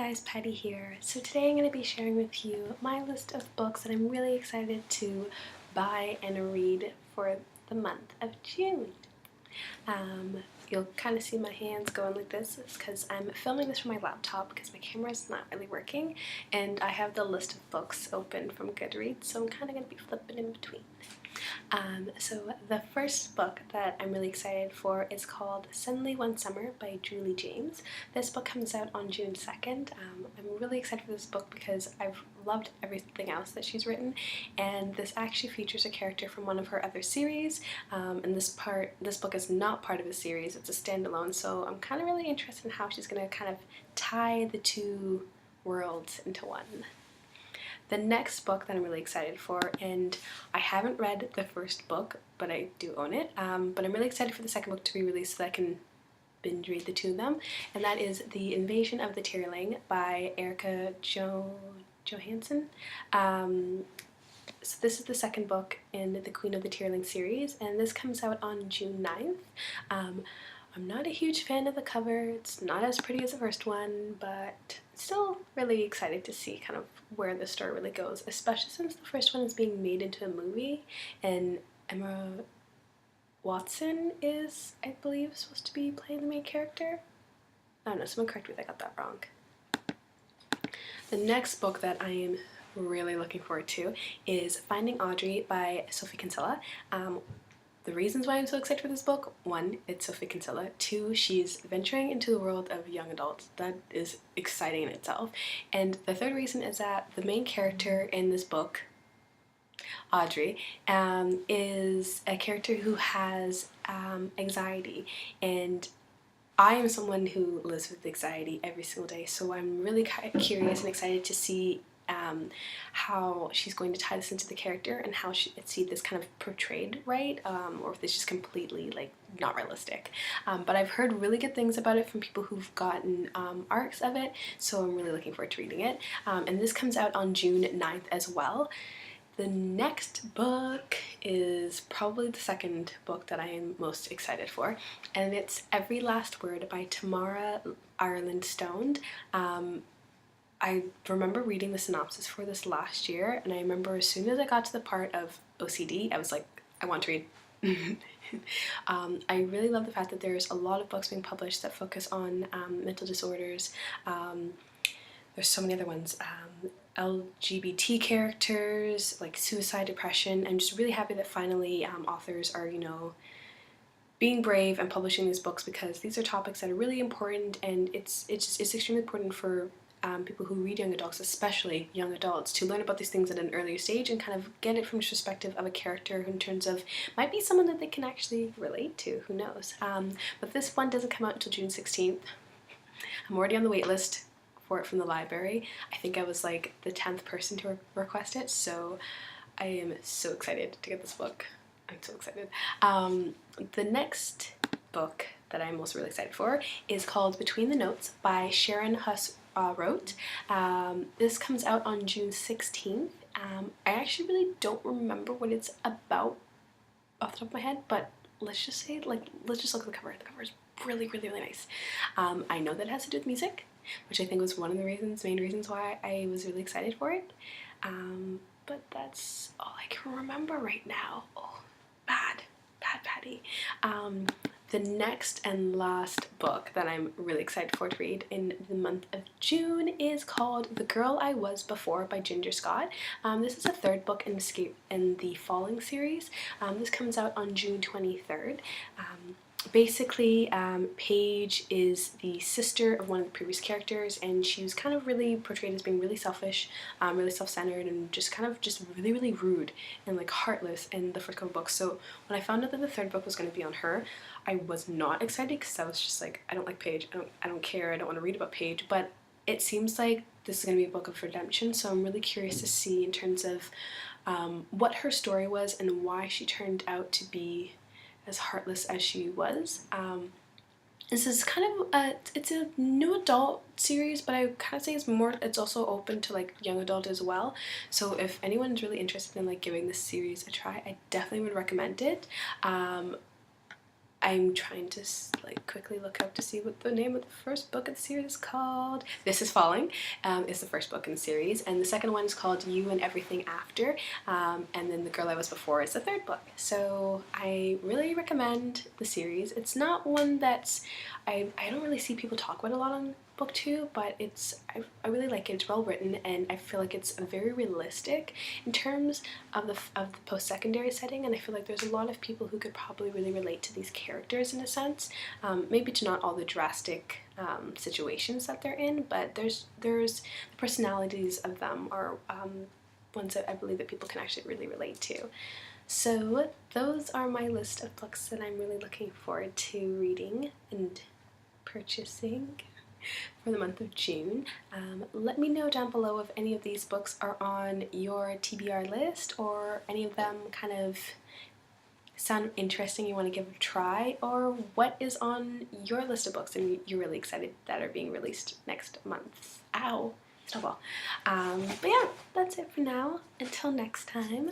guys, Patty here. So today I'm going to be sharing with you my list of books that I'm really excited to buy and read for the month of June. You'll kind of see my hands going like this because I'm filming this from my laptop because my camera's not really working, and I have the list of books open from Goodreads, so I'm kind of going to be flipping in between. So the first book that I'm really excited for is called Suddenly One Summer by Julie James. This book comes out on June 2nd. I'm really excited for this book because I've loved everything else that she's written, and this actually features a character from one of her other series, and this book is not part of a series, it's a standalone, so I'm kind of really interested in how she's going to kind of tie the two worlds into one. The next book that I'm really excited for, and I haven't read the first book, but I do own it, but I'm really excited for the second book to be released so that I can binge read the two of them, and that is The Invasion of the Tearling by Erika Johansen. So this is the second book in the Queen of the Tearling series, and this comes out on June 9th. I'm not a huge fan of the cover, it's not as pretty as the first one, but still really excited to see kind of where the story really goes, especially since the first one is being made into a movie, and Emma Watson is, I believe, supposed to be playing the main character. I don't know, someone correct me if I got that wrong. The next book that I am really looking forward to is Finding Audrey by Sophia Kinsella. The reasons why I'm so excited for this book: one, it's Sophia Kinsella. Two, she's venturing into the world of young adults. That is exciting in itself. And the third reason is that the main character in this book, Audrey, is a character who has anxiety, and I am someone who lives with anxiety every single day, so I'm really curious and excited to see how she's going to tie this into the character and how she see this kind of portrayed right, or if it's just completely like not realistic. But I've heard really good things about it from people who've gotten arcs of it, so I'm really looking forward to reading it. And this comes out on June 9th as well. The next book is probably the second book that I am most excited for, and it's Every Last Word by Tamara Ireland Stoned. I remember reading the synopsis for this last year, and I remember as soon as I got to the part of OCD, I was like, I want to read. I really love the fact that there's a lot of books being published that focus on mental disorders. There's so many other ones. LGBT characters, like suicide, depression. I'm just really happy that finally authors are, being brave and publishing these books, because these are topics that are really important, and it's extremely important for people who read young adults, especially young adults, to learn about these things at an earlier stage and kind of get it from the perspective of a character who in terms of might be someone that they can actually relate to, who knows. But this one doesn't come out until June 16th. I'm already on the wait list for it from the library. I think I was like the 10th person to request it, so I am so excited to get this book. I'm so excited. The next book that I'm also really excited for is called Between the Notes by Sharon Huss Roat. This comes out on June 16th. I actually really don't remember what it's about off the top of my head, but let's just say, let's just look at the cover. The cover is really, really, really nice. I know that it has to do with music, which I think was one of the main reasons why I was really excited for it. But that's all I can remember right now. Oh, bad Patty. The next and last book that I'm really excited for to read in the month of June is called The Girl I Was Before by Ginger Scott. This is a third book in the Falling series. This comes out on June 23rd. Basically, Paige is the sister of one of the previous characters, and she was kind of really portrayed as being really selfish, really self-centered, and just really, really rude and like heartless in the first couple books. So when I found out that the third book was going to be on her, I was not excited, because I was just like, I don't like Paige, I don't care, I don't want to read about Paige, but it seems like this is going to be a book of redemption, so I'm really curious to see in terms of what her story was and why she turned out to be as heartless as she was. This is kind of it's a new adult series, but I kind of say it's also open to like young adult as well. So if anyone's really interested in like giving this series a try, I definitely would recommend it. I'm trying to like quickly look up to see what the name of the first book of the series is called. This is Falling is the first book in the series, and the second one is called You and Everything After, and then The Girl I Was Before is the third book. So I really recommend the series. It's not one that's, I don't really see people talk about a lot on BookTube, but I really like it. It's well written, and I feel like it's very realistic in terms of the post-secondary setting, and I feel like there's a lot of people who could probably really relate to these characters in a sense. Maybe to not all the drastic situations that they're in, but there's the personalities of them are ones that I believe that people can actually really relate to. So those are my list of books that I'm really looking forward to reading and purchasing for the month of June. Let me know down below if any of these books are on your TBR list, or any of them kind of sound interesting, you want to give a try, or what is on your list of books and you're really excited that are being released next month. Ow! Snowball. But yeah, that's it for now. Until next time.